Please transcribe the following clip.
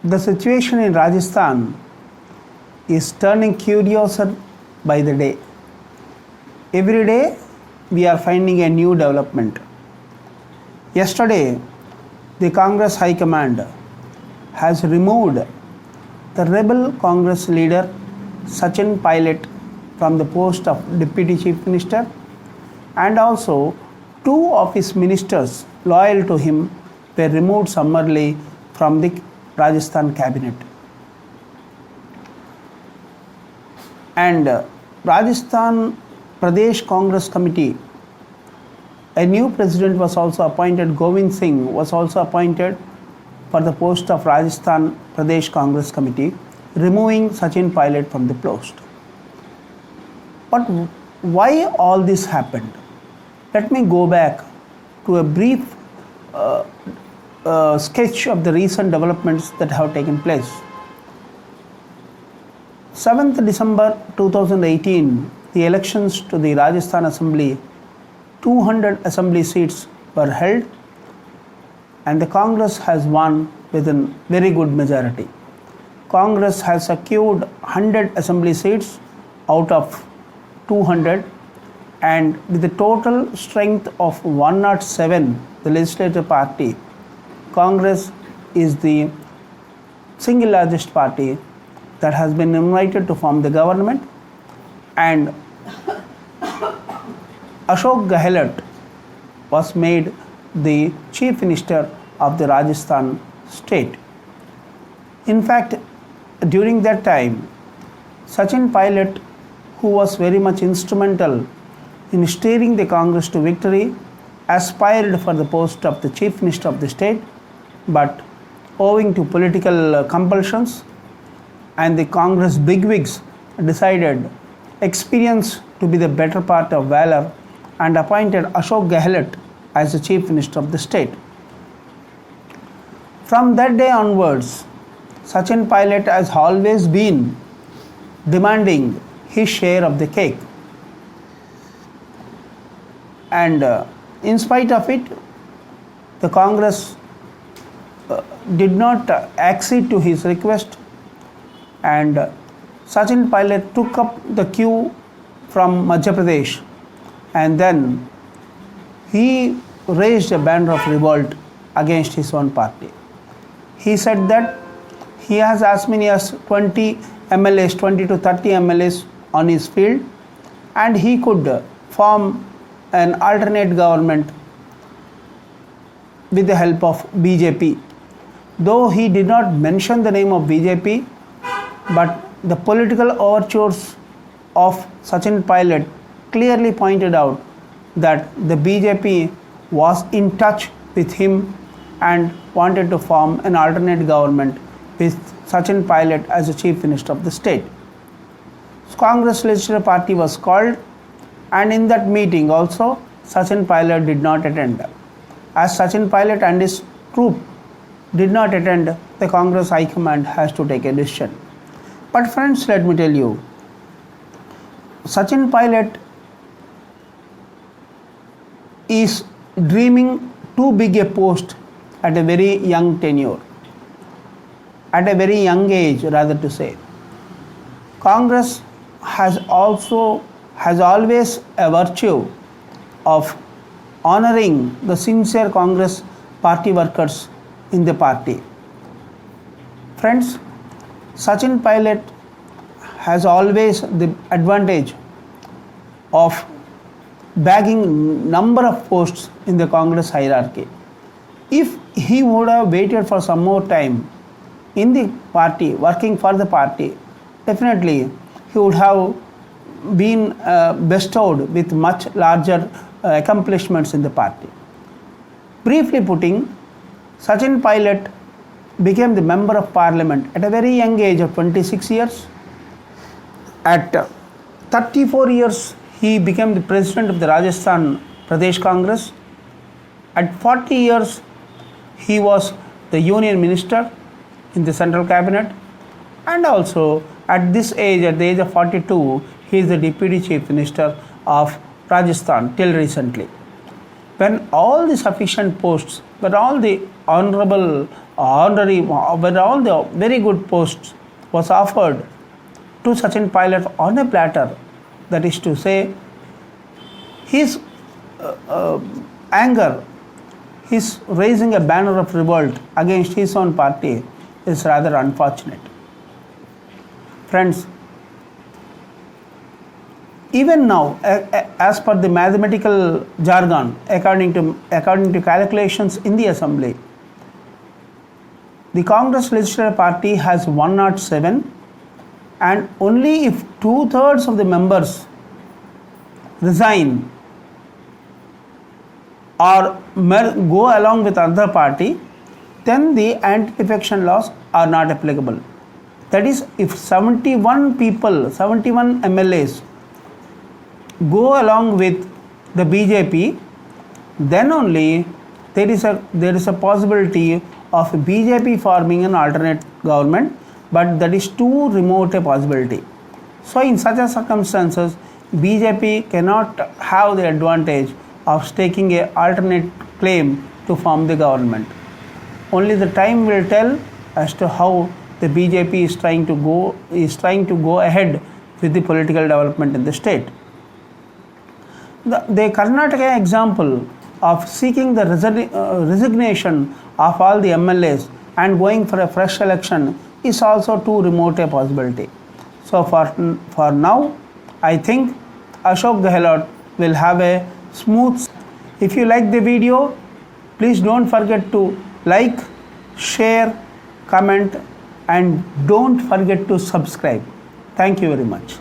The situation in Rajasthan is turning curiouser by the day. Every day we are finding a new development. Yesterday, the Congress High Command has removed the rebel Congress leader Sachin Pilot from the post of Deputy Chief Minister, and also two of his ministers loyal to him were removed summarily from the Rajasthan cabinet. And Rajasthan Pradesh Congress Committee, a new president was also appointed. Govind Singh was also appointed for the post of Rajasthan Pradesh Congress Committee, removing Sachin Pilot from the post. But why all this happened? Let me go back to a brief sketch of the recent developments that have taken place. 7th December 2018, the elections to the Rajasthan Assembly, 200 assembly seats were held, and the Congress has won with a very good majority. Congress has secured 100 assembly seats out of 200, and with a total strength of 107, the legislative party, Congress is the single largest party that has been invited to form the government, and Ashok Gehlot was made the Chief Minister of the Rajasthan state. In fact, during that time, Sachin Pilot, who was very much instrumental in steering the Congress to victory, aspired for the post of the Chief Minister of the state, but owing to political compulsions and the Congress bigwigs decided experience to be the better part of valor and appointed Ashok Gehlot as the Chief Minister of the state. From that day onwards, Sachin Pilot has always been demanding his share of the cake. And in spite of it, the Congress did not accede to his request, and Sachin Pilot took up the cue from Madhya Pradesh, and then he raised a banner of revolt against his own party. He said that he has as many as 20 MLAs, 20 to 30 MLAs on his field, and he could form an alternate government with the help of BJP. Though he did not mention the name of BJP, but the political overtures of Sachin Pilot clearly pointed out that the BJP was in touch with him and wanted to form an alternate government with Sachin Pilot as the Chief Minister of the state. Congress Legislative Party was called, and in that meeting also Sachin Pilot did not attend. As Sachin Pilot and his troop did not attend, the Congress High Command has to take a decision. But friends, let me tell you, Sachin Pilot is dreaming too big a post at a very young tenure, at a very young age rather to say. Congress has always a virtue of honoring the sincere Congress party workers in the party. Friends, Sachin Pilot has always the advantage of bagging number of posts in the Congress hierarchy. If he would have waited for some more time in the party, working for the party, definitely he would have been bestowed with much larger accomplishments in the party. Briefly putting, Sachin Pilot became the member of parliament at a very young age of 26 years. At 34 years, he became the president of the Rajasthan Pradesh Congress. At 40 years, he was the union minister in the central cabinet, and also at this age, at the age of 42, he is the deputy chief minister of Rajasthan till recently. when all the sufficient posts, when all the honorable, honorary, when all the very good posts was offered to Sachin Pilot on a platter, that is to say, his anger, his raising a banner of revolt against his own party is rather unfortunate. Friends, even now, as per the mathematical jargon, according to calculations in the assembly, the Congress Legislative Party has 107, and only if 2/3 of the members resign or go along with other party, then the anti-defection laws are not applicable. That is, if 71 people, 71 MLAs go along with the BJP, then only there is a possibility of BJP forming an alternate government, but that is too remote a possibility. So in such a circumstances, BJP cannot have the advantage of staking an alternate claim to form the government. Only the time will tell as to how the BJP is trying to go ahead with the political development in the state. The Karnataka example of seeking the resignation of all the MLAs and going for a fresh election is also too remote a possibility. So for now, I think Ashok Gehlot will have a smooth. If you like the video, please don't forget to like, share, comment, and don't forget to subscribe. Thank you very much.